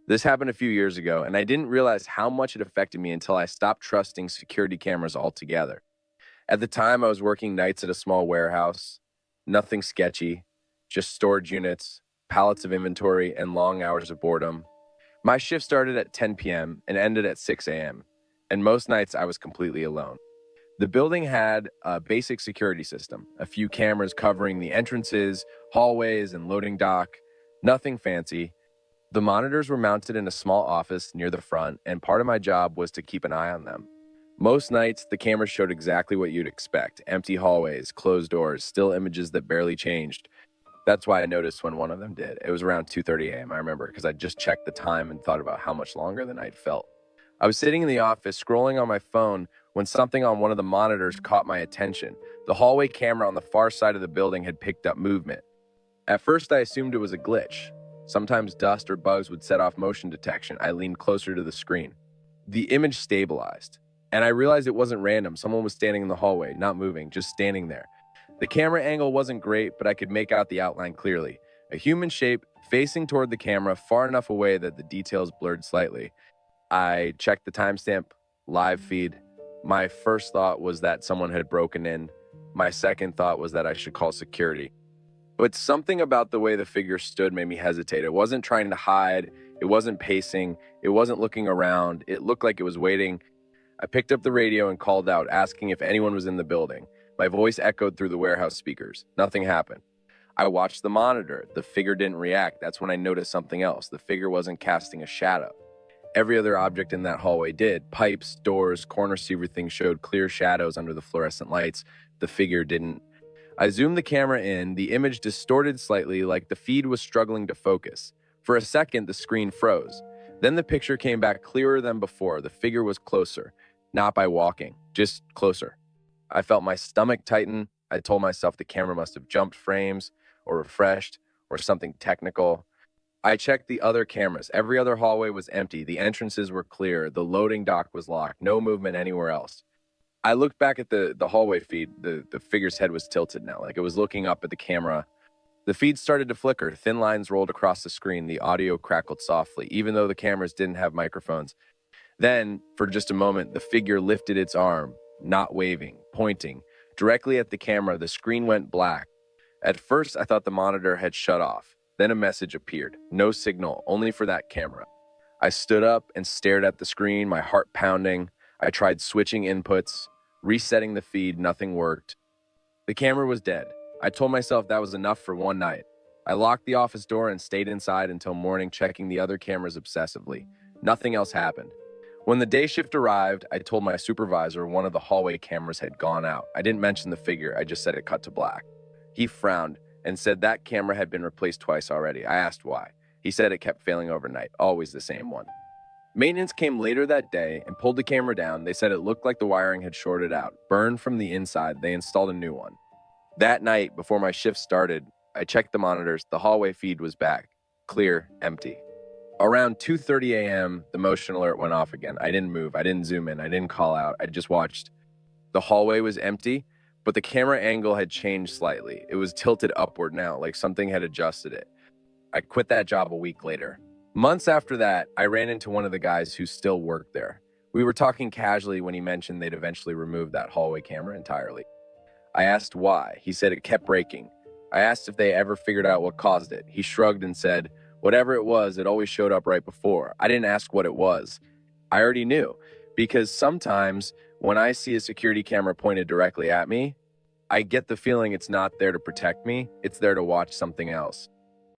This happened a few years ago, and I didn't realize how much it affected me until I stopped trusting security cameras altogether. At the time, I was working nights at a small warehouse. Nothing sketchy, just storage units, pallets of inventory, and long hours of boredom. My shift started at 10 p.m. and ended at 6 a.m., and most nights I was completely alone. The building had a basic security system, a few cameras covering the entrances, hallways, and loading dock. Nothing fancy. The monitors were mounted in a small office near the front, and part of my job was to keep an eye on them. Most nights, the cameras showed exactly what you'd expect: empty hallways, closed doors, still images that barely changed. That's why I noticed when one of them did. It was around 2:30 a.m., I remember, because I just checked the time and thought about how much longer the night felt. I was sitting in the office scrolling on my phone when something on one of the monitors caught my attention. The hallway camera on the far side of the building had picked up movement. At first, I assumed it was a glitch. Sometimes dust or bugs would set off motion detection. I leaned closer to the screen. The image stabilized, and I realized it wasn't random. Someone was standing in the hallway, not moving, just standing there. The camera angle wasn't great, but I could make out the outline clearly. A human shape facing toward the camera, far enough away that the details blurred slightly. I checked the timestamp, live feed. My first thought was that someone had broken in. My second thought was that I should call security. But something about the way the figure stood made me hesitate. It wasn't trying to hide, it wasn't pacing, it wasn't looking around. It looked like it was waiting. I picked up the radio and called out, asking if anyone was in the building. My voice echoed through the warehouse speakers. Nothing happened. I watched the monitor. The figure didn't react. That's when I noticed something else. The figure wasn't casting a shadow. Every other object in that hallway did. Pipes, doors, corners, everything showed clear shadows under the fluorescent lights. The figure didn't. I zoomed the camera in. The image distorted slightly, like the feed was struggling to focus. For a second, the screen froze. Then the picture came back clearer than before. The figure was closer, not by walking, just closer. I felt my stomach tighten. I told myself the camera must have jumped frames or refreshed or something technical. I checked the other cameras. Every other hallway was empty. The entrances were clear. The loading dock was locked. No movement anywhere else. I looked back at the hallway feed. The figure's head was tilted now, like it was looking up at the camera. The feed started to flicker. Thin lines rolled across the screen. The audio crackled softly, even though the cameras didn't have microphones. Then, for just a moment, the figure lifted its arm, not waving, pointing. Directly at the camera, the screen went black. At first, I thought the monitor had shut off. Then a message appeared. No signal, only for that camera. I stood up and stared at the screen, my heart pounding. I tried switching inputs, resetting the feed, nothing worked. The camera was dead. I told myself that was enough for one night. I locked the office door and stayed inside until morning, checking the other cameras obsessively. Nothing else happened. When the day shift arrived, I told my supervisor one of the hallway cameras had gone out. I didn't mention the figure, I just said it cut to black. He frowned and said that camera had been replaced twice already. I asked why. He said it kept failing overnight, always the same one. Maintenance came later that day and pulled the camera down. They said it looked like the wiring had shorted out, burned from the inside. They installed a new one. That night, before my shift started, I checked the monitors. The hallway feed was back, clear, empty. Around 2:30 a.m., the motion alert went off again. I didn't move. I didn't zoom in. I didn't call out. I just watched. The hallway was empty, but the camera angle had changed slightly. It was tilted upward now, like something had adjusted it. I quit that job a week later. Months after that, I ran into one of the guys who still worked there. We were talking casually when he mentioned they'd eventually removed that hallway camera entirely. I asked why. He said it kept breaking. I asked if they ever figured out what caused it. He shrugged and said, whatever it was, it always showed up right before. I didn't ask what it was. I already knew, because sometimes when I see a security camera pointed directly at me, I get the feeling it's not there to protect me, it's there to watch something else.